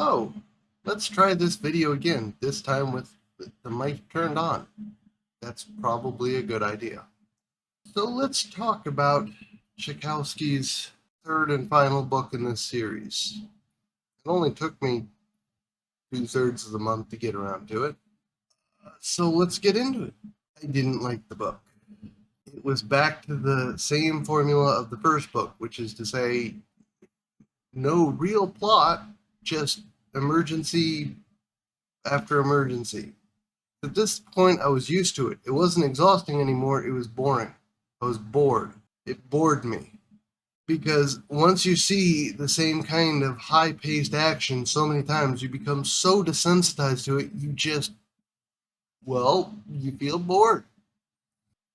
Hello, let's try this video again, this time with the mic turned on. That's probably a good idea. So let's talk about Tchaikovsky's third and final book in this series. It only took me 2/3 of the month to get around to it. So let's get into it. I didn't like the book. It was back to the same formula of the first book, which is to say, no real plot, just emergency after emergency. At this point, I was used to it. It wasn't exhausting anymore, it was boring. I was bored. It bored me. Because once you see the same kind of high-paced action so many times, you become so desensitized to it, you feel bored.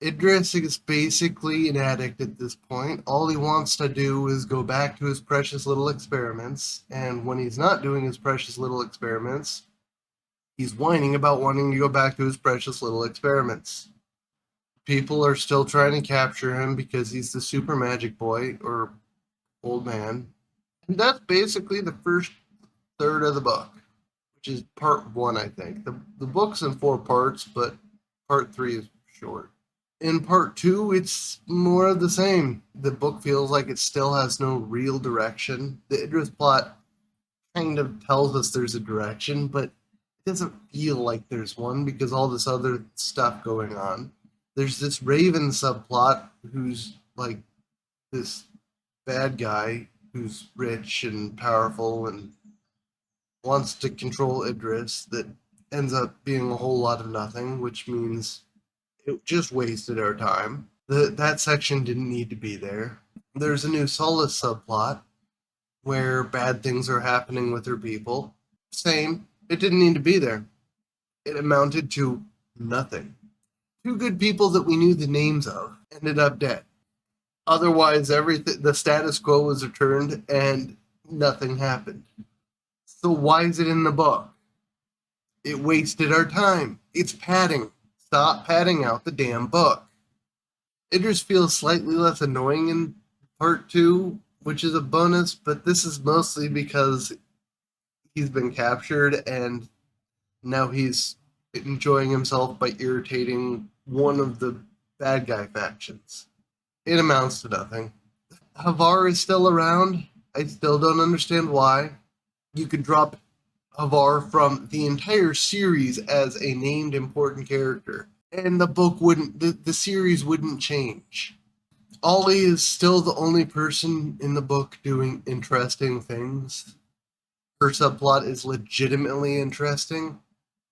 Idris is basically an addict at this point. All he wants to do is go back to his precious little experiments, and when he's not doing his precious little experiments, he's whining about wanting to go back to his precious little experiments. People are still trying to capture him because he's the super magic boy, or old man. And that's basically the first third of the book, which is part 1, I think. The book's in 4 parts, but part 3 is short. In part 2, it's more of the same. The book feels like it still has no real direction. The Idris plot kind of tells us there's a direction, but it doesn't feel like there's one because all this other stuff going on. There's this Raven subplot who's like this bad guy who's rich and powerful and wants to control Idris that ends up being a whole lot of nothing, which means it just wasted our time. That section didn't need to be there. There's a new Solace subplot where bad things are happening with her people. Same. It didn't need to be there. It amounted to nothing. 2 good people that we knew the names of ended up dead. Otherwise, the status quo was returned and nothing happened. So why is it in the book? It wasted our time. It's padding. Stop padding out the damn book. Idris feels slightly less annoying in part 2, which is a bonus, but this is mostly because he's been captured and now he's enjoying himself by irritating one of the bad guy factions. It amounts to nothing. Havar is still around. I still don't understand why. You could drop Havar from the entire series as a named important character, and the series wouldn't change. Ollie is still the only person in the book doing interesting things. Her subplot is legitimately interesting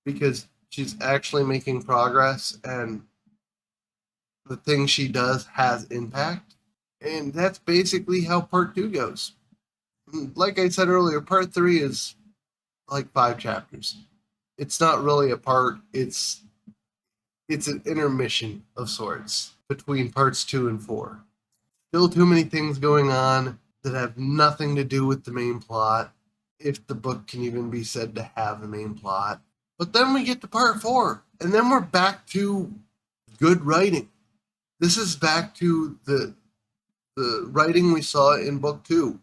because she's actually making progress and the thing she does has impact. And that's basically how part 2 goes. Like I said earlier, part 3 is like 5 chapters. It's not really a part, it's an intermission of sorts between parts 2 and 4. Still too many things going on that have nothing to do with the main plot, if the book can even be said to have a main plot. But then we get to part 4, and then we're back to good writing. This is back to the writing we saw in book 2,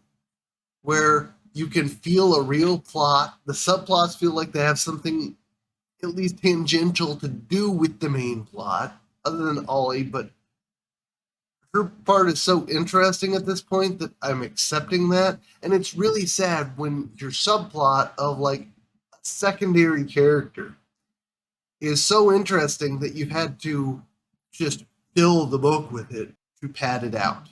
where you can feel a real plot. The subplots feel like they have something at least tangential to do with the main plot, other than Ollie, but her part is so interesting at this point that I'm accepting that. And it's really sad when your subplot of like a secondary character is so interesting that you've had to just fill the book with it to pad it out.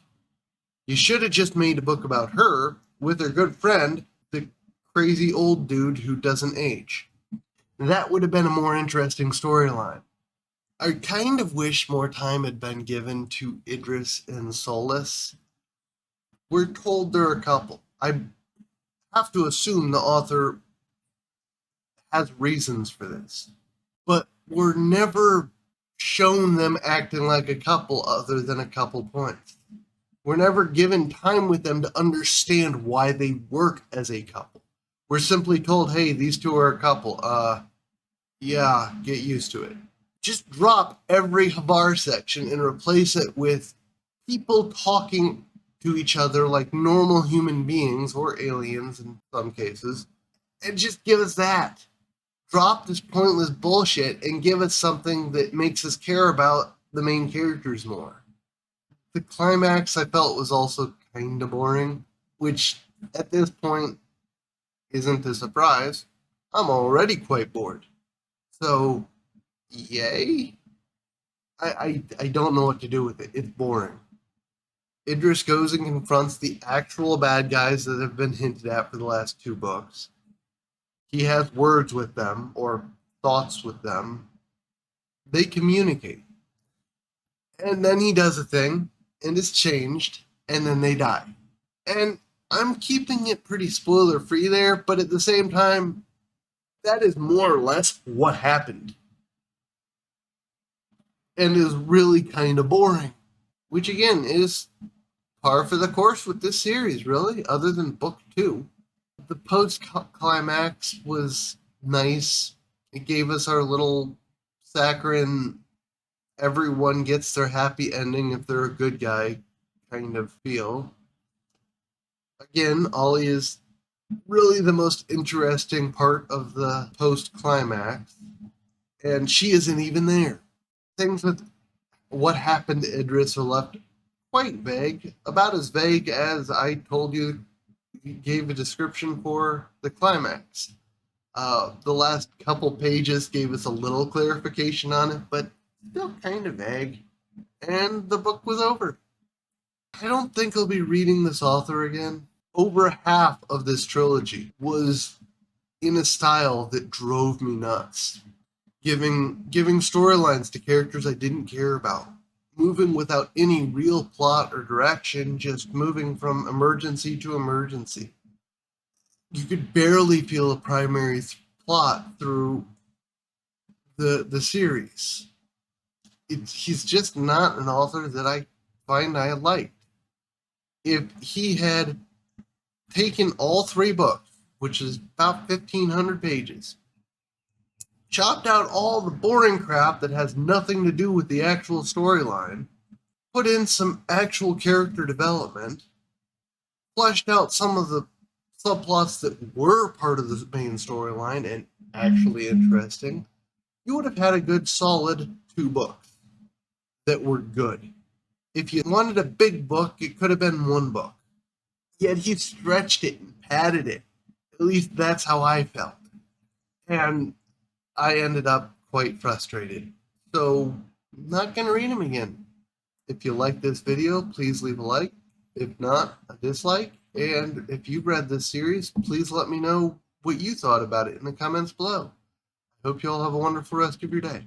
You should have just made a book about her with her good friend, the crazy old dude who doesn't age. That would have been a more interesting storyline. I kind of wish more time had been given to Idris and Solace. We're told they're a couple. I have to assume the author has reasons for this. But we're never shown them acting like a couple other than a couple points. We're never given time with them to understand why they work as a couple. We're simply told, hey, these 2 are a couple. Yeah, get used to it. Just drop every Havar section and replace it with people talking to each other like normal human beings, or aliens in some cases, And just give us that. Drop this pointless bullshit and give us something that makes us care about the main characters more. The climax I felt was also kind of boring, which at this point isn't a surprise. I'm already quite bored. So, yay? I don't know what to do with it. It's boring. Idris goes and confronts the actual bad guys that have been hinted at for the last two books. He has words with them, or thoughts with them. They communicate. And then he does a thing, and it's changed, and then they die. And I'm keeping it pretty spoiler free there, but at the same time, that is more or less what happened. And is really kind of boring. Which again is par for the course with this series, really, other than book two. The post climax was nice. It gave us our little saccharine, everyone gets their happy ending if they're a good guy kind of feel. Again, Ollie is really the most interesting part of the post climax, and she isn't even there. Things with what happened to Idris are left quite vague, about as vague as I told you gave a description for the climax. The last couple pages gave us a little clarification on it, but still kind of vague. And the book was over. I don't think I'll be reading this author again. Over half of this trilogy was in a style that drove me nuts. Giving storylines to characters I didn't care about. Moving without any real plot or direction, just moving from emergency to emergency. You could barely feel a primary plot through the series. He's just not an author that I find I liked. If he had taken all three books, which is about 1,500 pages, chopped out all the boring crap that has nothing to do with the actual storyline, put in some actual character development, fleshed out some of the subplots that were part of the main storyline and actually interesting, you would have had a good solid two books that were good. If you wanted a big book, it could have been one book. Yet he stretched it and padded it. At least that's how I felt. And I ended up quite frustrated. So, I'm not going to read him again. If you like this video, please leave a like. If not, a dislike. And if you've read this series, please let me know what you thought about it in the comments below. I hope you all have a wonderful rest of your day.